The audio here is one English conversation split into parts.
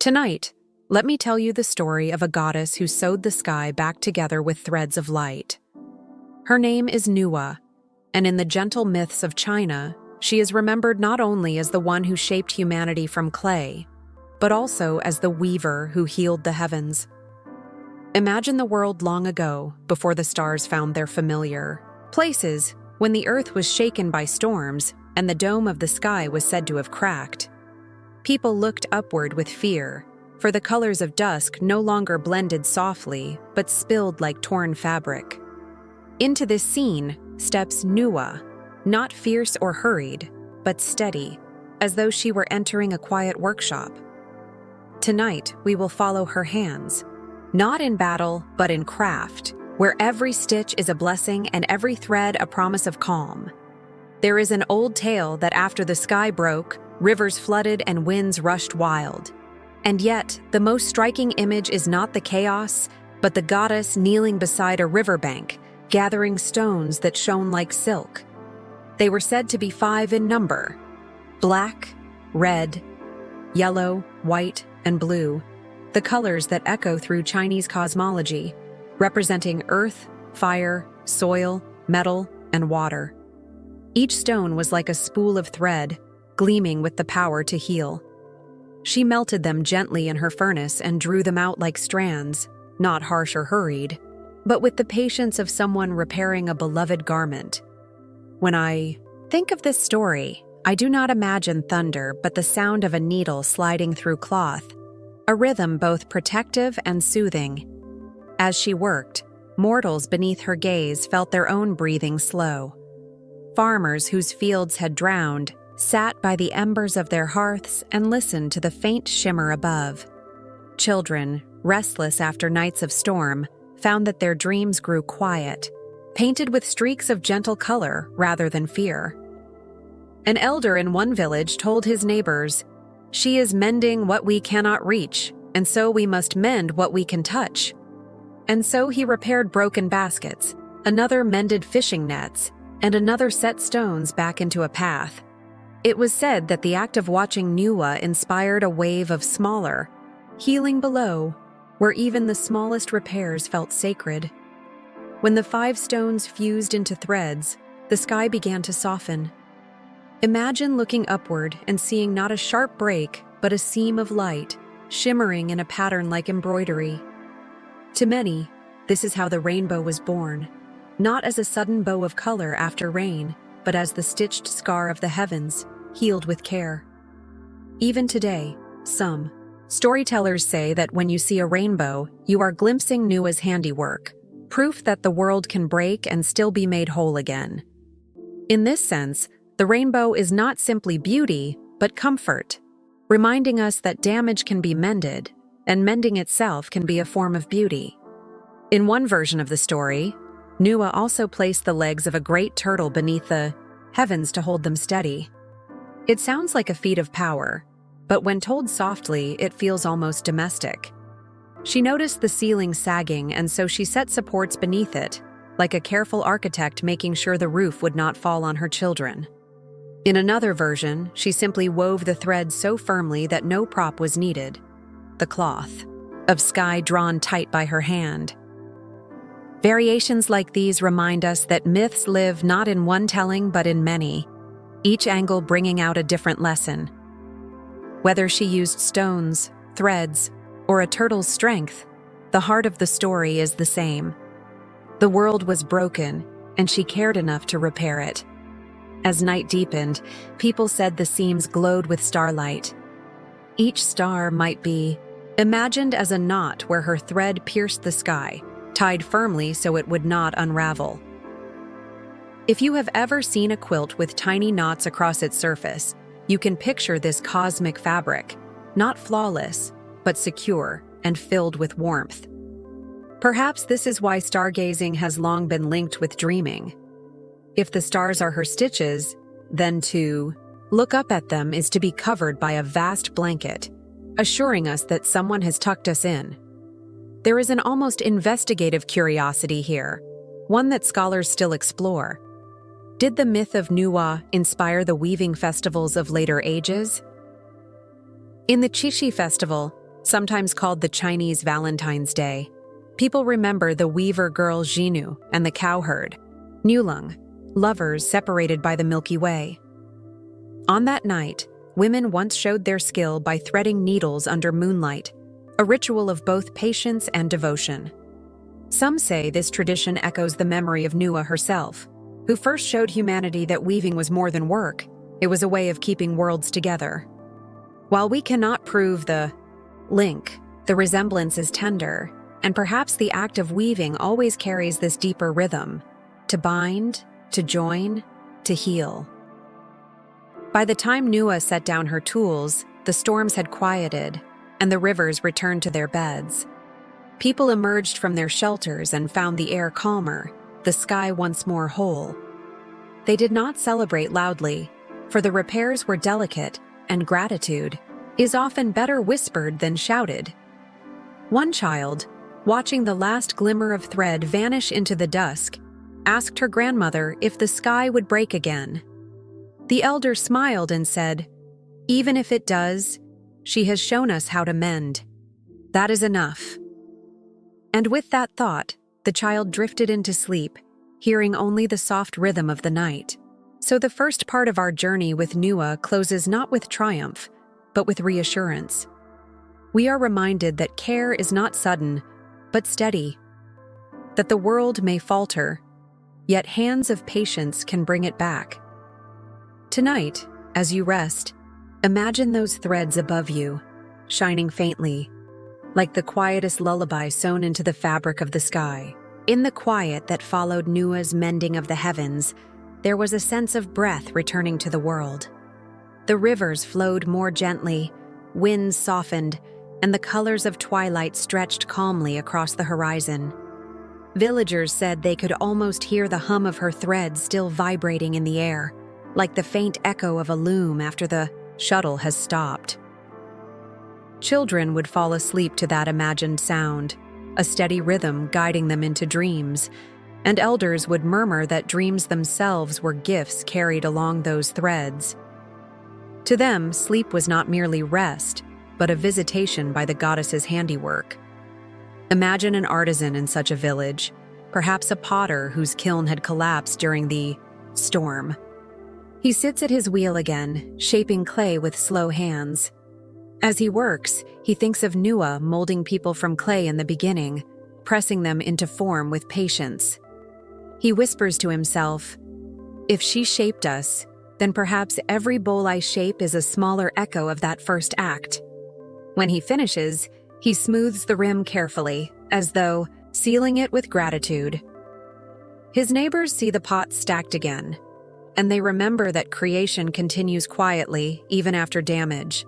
Tonight, let me tell you the story of a goddess who sewed the sky back together with threads of light. Her name is Nüwa, and in the gentle myths of China, she is remembered not only as the one who shaped humanity from clay, but also as the weaver who healed the heavens. Imagine the world long ago, before the stars found their familiar places, when the earth was shaken by storms and the dome of the sky was said to have cracked. People looked upward with fear, for the colors of dusk no longer blended softly, but spilled like torn fabric. Into this scene steps Nüwa, not fierce or hurried, but steady, as though she were entering a quiet workshop. Tonight, we will follow her hands, not in battle, but in craft, where every stitch is a blessing and every thread a promise of calm. There is an old tale that after the sky broke, rivers flooded and winds rushed wild. And yet, the most striking image is not the chaos, but the goddess kneeling beside a riverbank, gathering stones that shone like silk. They were said to be 5 in number: black, red, yellow, white, and blue, the colors that echo through Chinese cosmology, representing earth, fire, soil, metal, and water. Each stone was like a spool of thread, gleaming with the power to heal. She melted them gently in her furnace and drew them out like strands, not harsh or hurried, but with the patience of someone repairing a beloved garment. When I think of this story, I do not imagine thunder, but the sound of a needle sliding through cloth, a rhythm both protective and soothing. As she worked, mortals beneath her gaze felt their own breathing slow. Farmers whose fields had drowned sat by the embers of their hearths and listened to the faint shimmer above. Children, restless after nights of storm, found that their dreams grew quiet, painted with streaks of gentle color rather than fear. An elder in one village told his neighbors, "She is mending what we cannot reach, and so we must mend what we can touch." And so he repaired broken baskets, another mended fishing nets, and another set stones back into a path. It was said that the act of watching Nüwa inspired a wave of smaller, healing below, where even the smallest repairs felt sacred. When the 5 stones fused into threads, the sky began to soften. Imagine looking upward and seeing not a sharp break, but a seam of light, shimmering in a pattern like embroidery. To many, this is how the rainbow was born, not as a sudden bow of color after rain, but as the stitched scar of the heavens, healed with care. Even today, some storytellers say that when you see a rainbow, you are glimpsing Nüwa's handiwork, proof that the world can break and still be made whole again. In this sense, the rainbow is not simply beauty, but comfort, reminding us that damage can be mended, and mending itself can be a form of beauty. In one version of the story, Nüwa also placed the legs of a great turtle beneath the heavens to hold them steady. It sounds like a feat of power, but when told softly, it feels almost domestic. She noticed the ceiling sagging, and so she set supports beneath it, like a careful architect making sure the roof would not fall on her children. In another version, she simply wove the thread so firmly that no prop was needed, the cloth of sky drawn tight by her hand. Variations like these remind us that myths live not in one telling but in many, each angle bringing out a different lesson. Whether she used stones, threads, or a turtle's strength, the heart of the story is the same. The world was broken, and she cared enough to repair it. As night deepened, people said the seams glowed with starlight. Each star might be imagined as a knot where her thread pierced the sky, tied firmly so it would not unravel. If you have ever seen a quilt with tiny knots across its surface, you can picture this cosmic fabric, not flawless, but secure and filled with warmth. Perhaps this is why stargazing has long been linked with dreaming. If the stars are her stitches, then to look up at them is to be covered by a vast blanket, assuring us that someone has tucked us in. There is an almost investigative curiosity here, one that scholars still explore. Did the myth of Nüwa inspire the weaving festivals of later ages? In the Qixi festival, Sometimes called the Chinese Valentine's Day, people remember the weaver girl Xinu and the cowherd, Nüwa, lovers separated by the Milky Way. On that night, women once showed their skill by threading needles under moonlight, a ritual of both patience and devotion. Some say this tradition echoes the memory of Nüwa herself, who first showed humanity that weaving was more than work, it was a way of keeping worlds together. While we cannot prove the link, the resemblance is tender, and perhaps the act of weaving always carries this deeper rhythm, to bind, to join, to heal. By the time Nüwa set down her tools, the storms had quieted, and the rivers returned to their beds. People emerged from their shelters and found the air calmer, the sky once more whole. They did not celebrate loudly, for the repairs were delicate, and gratitude is often better whispered than shouted. One child, watching the last glimmer of thread vanish into the dusk, asked her grandmother if the sky would break again. The elder smiled and said, "Even if it does, she has shown us how to mend. That is enough." And with that thought, the child drifted into sleep, hearing only the soft rhythm of the night. So the first part of our journey with Nüwa closes not with triumph, but with reassurance. We are reminded that care is not sudden, but steady. That the world may falter, yet hands of patience can bring it back. Tonight, as you rest, imagine those threads above you, shining faintly, like the quietest lullaby sewn into the fabric of the sky. In the quiet that followed Nüwa's mending of the heavens, there was a sense of breath returning to the world. The rivers flowed more gently, winds softened, and the colors of twilight stretched calmly across the horizon. Villagers said they could almost hear the hum of her threads still vibrating in the air, like the faint echo of a loom after the shuttle has stopped. Children would fall asleep to that imagined sound, a steady rhythm guiding them into dreams, and elders would murmur that dreams themselves were gifts carried along those threads. To them, sleep was not merely rest, but a visitation by the goddess's handiwork. Imagine an artisan in such a village, perhaps a potter whose kiln had collapsed during the storm. He sits at his wheel again, shaping clay with slow hands. As he works, he thinks of Nüwa molding people from clay in the beginning, pressing them into form with patience. He whispers to himself, "If she shaped us, then perhaps every bowl I shape is a smaller echo of that first act." When he finishes, he smooths the rim carefully, as though sealing it with gratitude. His neighbors see the pot stacked again, and they remember that creation continues quietly even after damage.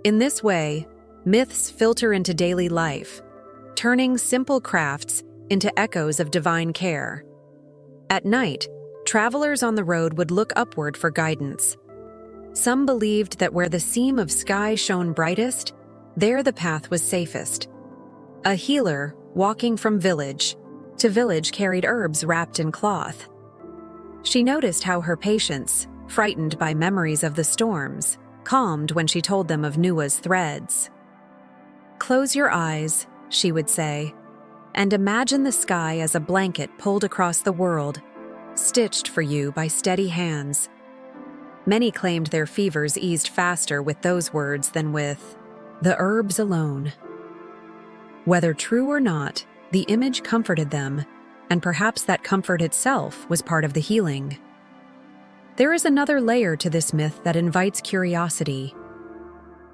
In this way, myths filter into daily life, turning simple crafts into echoes of divine care. At night, travelers on the road would look upward for guidance. Some believed that where the seam of sky shone brightest, there the path was safest. A healer, walking from village to village, carried herbs wrapped in cloth. She noticed how her patients, frightened by memories of the storms, calmed when she told them of Nüwa's threads. "Close your eyes," she would say, "and imagine the sky as a blanket pulled across the world, stitched for you by steady hands." Many claimed their fevers eased faster with those words than with the herbs alone. Whether true or not, the image comforted them, and perhaps that comfort itself was part of the healing. There is another layer to this myth that invites curiosity.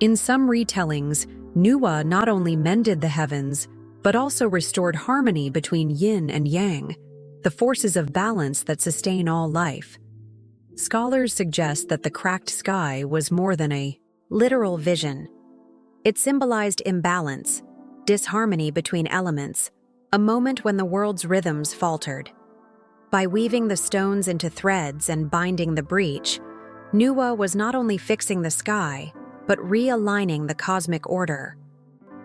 In some retellings, Nüwa not only mended the heavens, but also restored harmony between yin and yang, the forces of balance that sustain all life. Scholars suggest that the cracked sky was more than a literal vision. It symbolized imbalance, disharmony between elements, a moment when the world's rhythms faltered. By weaving the stones into threads and binding the breach, Nüwa was not only fixing the sky, but realigning the cosmic order.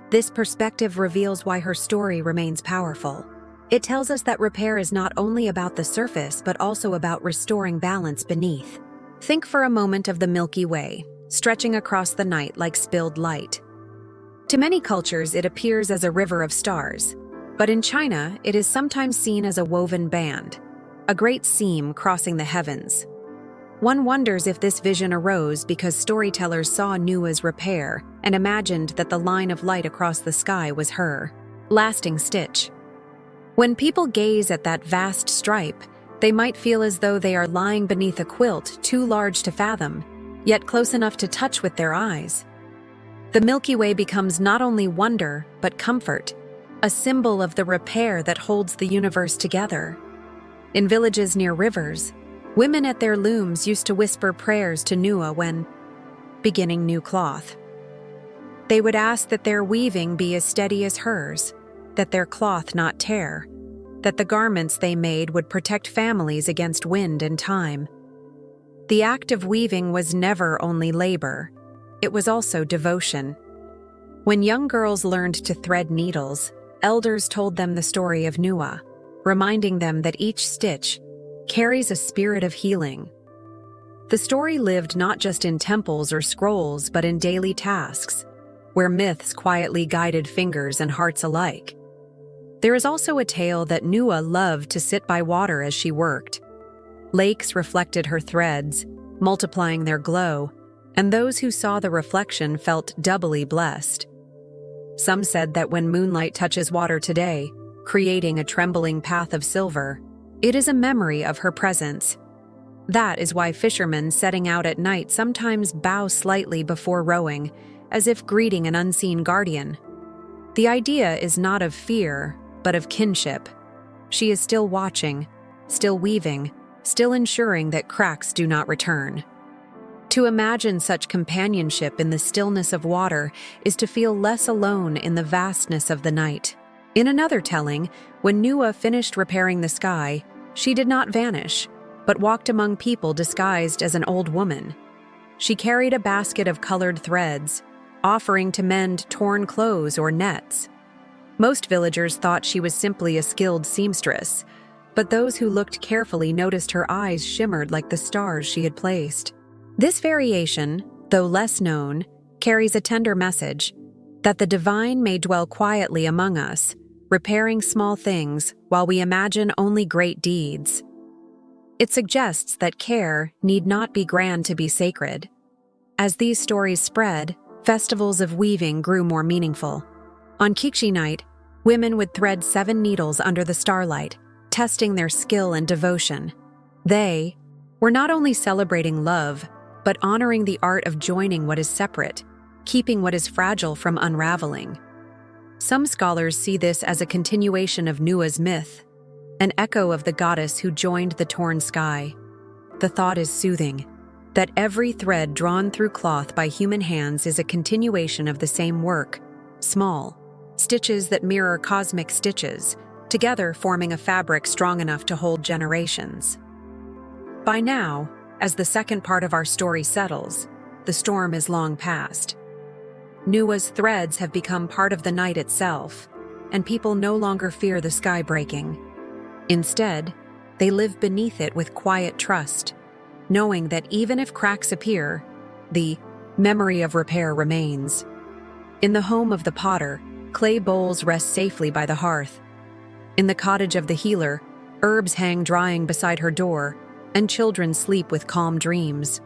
This perspective reveals why her story remains powerful. It tells us that repair is not only about the surface, but also about restoring balance beneath. Think for a moment of the Milky Way, stretching across the night like spilled light. To many cultures, it appears as a river of stars, but in China, it is sometimes seen as a woven band, a great seam crossing the heavens. One wonders if this vision arose because storytellers saw Nüwa's repair and imagined that the line of light across the sky was her lasting stitch. When people gaze at that vast stripe, they might feel as though they are lying beneath a quilt too large to fathom, yet close enough to touch with their eyes. The Milky Way becomes not only wonder, but comfort, a symbol of the repair that holds the universe together. In villages near rivers, women at their looms used to whisper prayers to Nüwa when beginning new cloth. They would ask that their weaving be as steady as hers, that their cloth not tear, that the garments they made would protect families against wind and time. The act of weaving was never only labor, it was also devotion. When young girls learned to thread needles, elders told them the story of Nüwa, reminding them that each stitch carries a spirit of healing. The story lived not just in temples or scrolls, but in daily tasks, where myths quietly guided fingers and hearts alike. There is also a tale that Nüwa loved to sit by water as she worked. Lakes reflected her threads, multiplying their glow, and those who saw the reflection felt doubly blessed. Some said that when moonlight touches water today, creating a trembling path of silver, it is a memory of her presence. That is why fishermen setting out at night sometimes bow slightly before rowing, as if greeting an unseen guardian. The idea is not of fear, but of kinship. She is still watching, still weaving, still ensuring that cracks do not return. To imagine such companionship in the stillness of water is to feel less alone in the vastness of the night. In another telling, when Nüwa finished repairing the sky, she did not vanish, but walked among people disguised as an old woman. She carried a basket of colored threads, offering to mend torn clothes or nets. Most villagers thought she was simply a skilled seamstress, but those who looked carefully noticed her eyes shimmered like the stars she had placed. This variation, though less known, carries a tender message that the divine may dwell quietly among us, repairing small things while we imagine only great deeds. It suggests that care need not be grand to be sacred. As these stories spread, festivals of weaving grew more meaningful. On Kikshi night, women would thread 7 needles under the starlight, testing their skill and devotion. They were not only celebrating love, but honoring the art of joining what is separate, keeping what is fragile from unraveling. Some scholars see this as a continuation of Nüwa's myth, an echo of the goddess who joined the torn sky. The thought is soothing, that every thread drawn through cloth by human hands is a continuation of the same work, small stitches that mirror cosmic stitches, together forming a fabric strong enough to hold generations. By now, as the second part of our story settles, the storm is long past. Nüwa's threads have become part of the night itself, and people no longer fear the sky breaking. Instead, they live beneath it with quiet trust, knowing that even if cracks appear, the memory of repair remains. In the home of the potter, clay bowls rest safely by the hearth. In the cottage of the healer, herbs hang drying beside her door, and children sleep with calm dreams.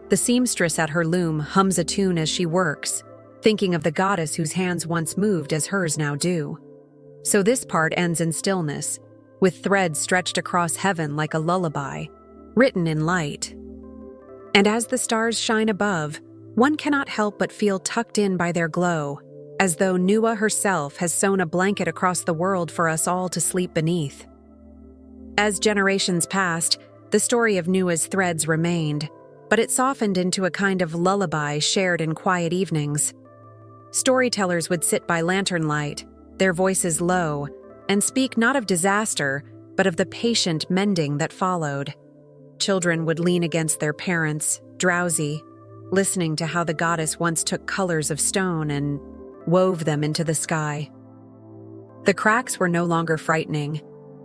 The seamstress at her loom hums a tune as she works, thinking of the goddess whose hands once moved as hers now do. So this part ends in stillness, with threads stretched across heaven like a lullaby, written in light. And as the stars shine above, one cannot help but feel tucked in by their glow, as though Nüwa herself has sewn a blanket across the world for us all to sleep beneath. As generations passed, the story of Nüwa's threads remained, but it softened into a kind of lullaby shared in quiet evenings. Storytellers would sit by lantern light, their voices low, and speak not of disaster, but of the patient mending that followed. Children would lean against their parents, drowsy, listening to how the goddess once took colors of stone and wove them into the sky. The cracks were no longer frightening.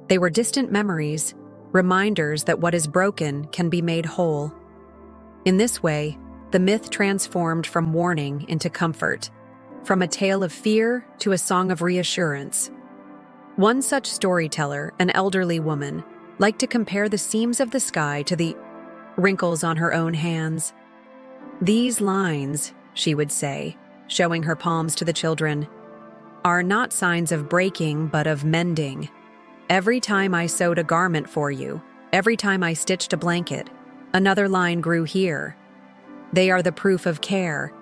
They were distant memories, reminders that what is broken can be made whole. In this way, the myth transformed from warning into comfort, from a tale of fear to a song of reassurance. One such storyteller, an elderly woman, liked to compare the seams of the sky to the wrinkles on her own hands. "These lines," she would say, showing her palms to the children, "are not signs of breaking but of mending. Every time I sewed a garment for you, every time I stitched a blanket, another line grew here. They are the proof of care,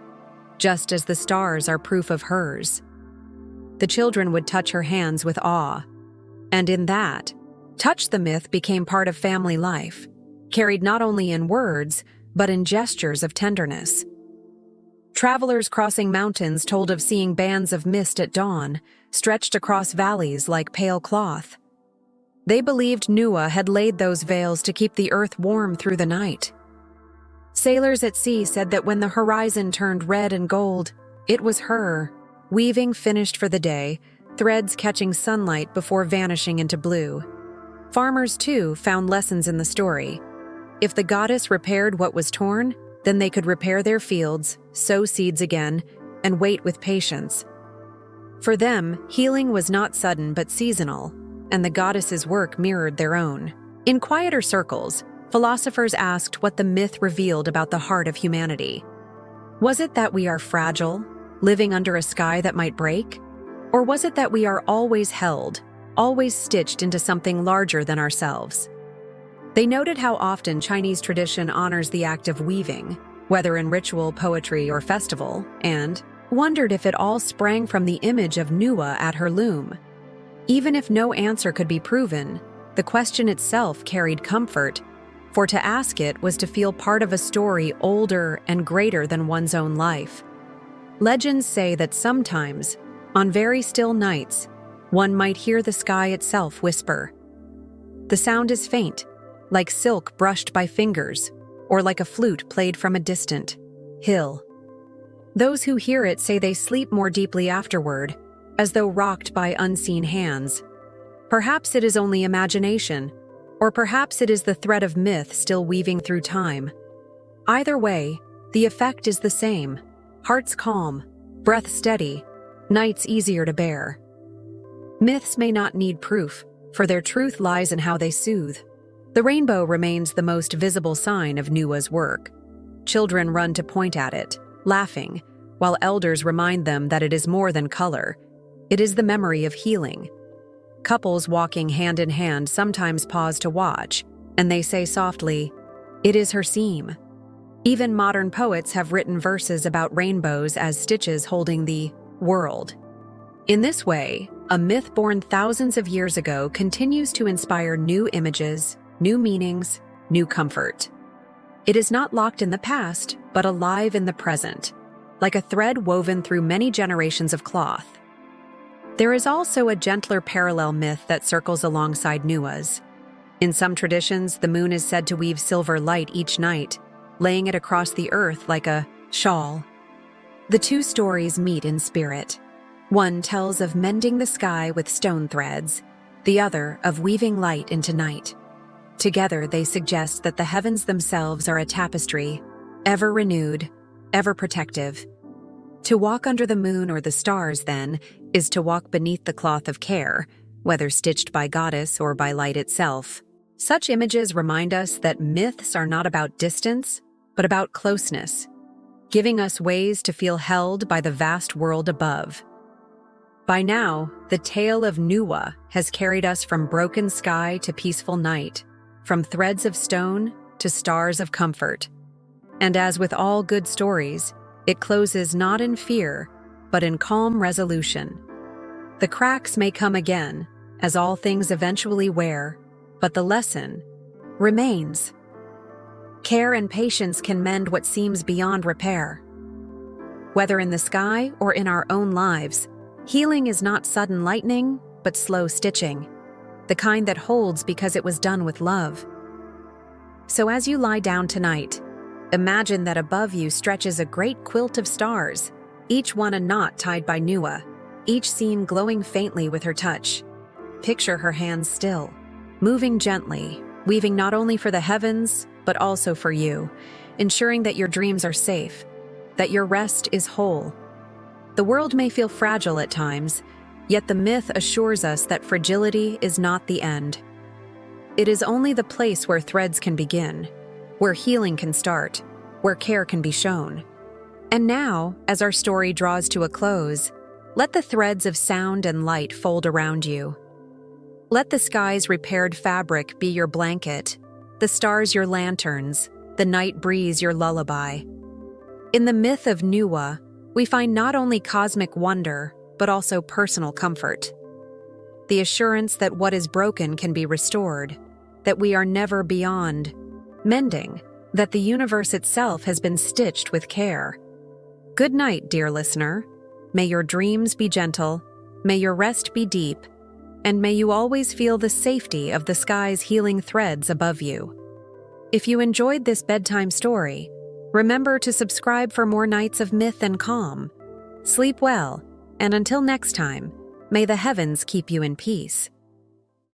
just as the stars are proof of hers." The children would touch her hands with awe, and in that, touch the myth became part of family life, carried not only in words, but in gestures of tenderness. Travelers crossing mountains told of seeing bands of mist at dawn, stretched across valleys like pale cloth. They believed Nüwa had laid those veils to keep the earth warm through the night. Sailors at sea said that when the horizon turned red and gold, it was her, weaving finished for the day, threads catching sunlight before vanishing into blue. Farmers, too, found lessons in the story. If the goddess repaired what was torn, then they could repair their fields, sow seeds again, and wait with patience. For them, healing was not sudden but seasonal, and the goddess's work mirrored their own. In quieter circles, philosophers asked what the myth revealed about the heart of humanity. Was it that we are fragile, living under a sky that might break? Or was it that we are always held, always stitched into something larger than ourselves? They noted how often Chinese tradition honors the act of weaving, whether in ritual, poetry, or festival, and wondered if it all sprang from the image of Nüwa at her loom. Even if no answer could be proven, the question itself carried comfort, for to ask it was to feel part of a story older and greater than one's own life. Legends say that sometimes, on very still nights, one might hear the sky itself whisper. The sound is faint, like silk brushed by fingers, or like a flute played from a distant hill. Those who hear it say they sleep more deeply afterward, as though rocked by unseen hands. Perhaps it is only imagination, or perhaps it is the thread of myth still weaving through time. Either way, the effect is the same: hearts calm, breath steady, nights easier to bear. Myths may not need proof, for their truth lies in how they soothe. The rainbow remains the most visible sign of Nüwa's work. Children run to point at it, laughing, while elders remind them that it is more than color. It is the memory of healing. Couples walking hand in hand sometimes pause to watch, and they say softly, "It is her seam." Even modern poets have written verses about rainbows as stitches holding the world. In this way, a myth born thousands of years ago continues to inspire new images, new meanings, new comfort. It is not locked in the past, but alive in the present, like a thread woven through many generations of cloth. There is also a gentler parallel myth that circles alongside Nüwa's. In some traditions, the moon is said to weave silver light each night, laying it across the earth like a shawl. The two stories meet in spirit. One tells of mending the sky with stone threads, the other of weaving light into night. Together, they suggest that the heavens themselves are a tapestry, ever renewed, ever protective. To walk under the moon or the stars, then, is to walk beneath the cloth of care, whether stitched by goddess or by light itself. Such images remind us that myths are not about distance, but about closeness, giving us ways to feel held by the vast world above. By now, the tale of Nüwa has carried us from broken sky to peaceful night, from threads of stone to stars of comfort. And as with all good stories, it closes not in fear, but in calm resolution. The cracks may come again, as all things eventually wear, but the lesson remains. Care and patience can mend what seems beyond repair. Whether in the sky or in our own lives, healing is not sudden lightning, but slow stitching, the kind that holds because it was done with love. So as you lie down tonight, imagine that above you stretches a great quilt of stars, each one a knot tied by Nüwa, each seam glowing faintly with her touch. Picture her hands still, moving gently, weaving not only for the heavens, but also for you, ensuring that your dreams are safe, that your rest is whole. The world may feel fragile at times, yet the myth assures us that fragility is not the end. It is only the place where threads can begin, where healing can start, where care can be shown. And now, as our story draws to a close, let the threads of sound and light fold around you. Let the sky's repaired fabric be your blanket, the stars your lanterns, the night breeze your lullaby. In the myth of Nüwa, we find not only cosmic wonder, but also personal comfort. The assurance that what is broken can be restored, that we are never beyond mending, that the universe itself has been stitched with care. Good night, dear listener. May your dreams be gentle, may your rest be deep, and may you always feel the safety of the sky's healing threads above you. If you enjoyed this bedtime story, remember to subscribe for more nights of myth and calm. Sleep well, and until next time, may the heavens keep you in peace.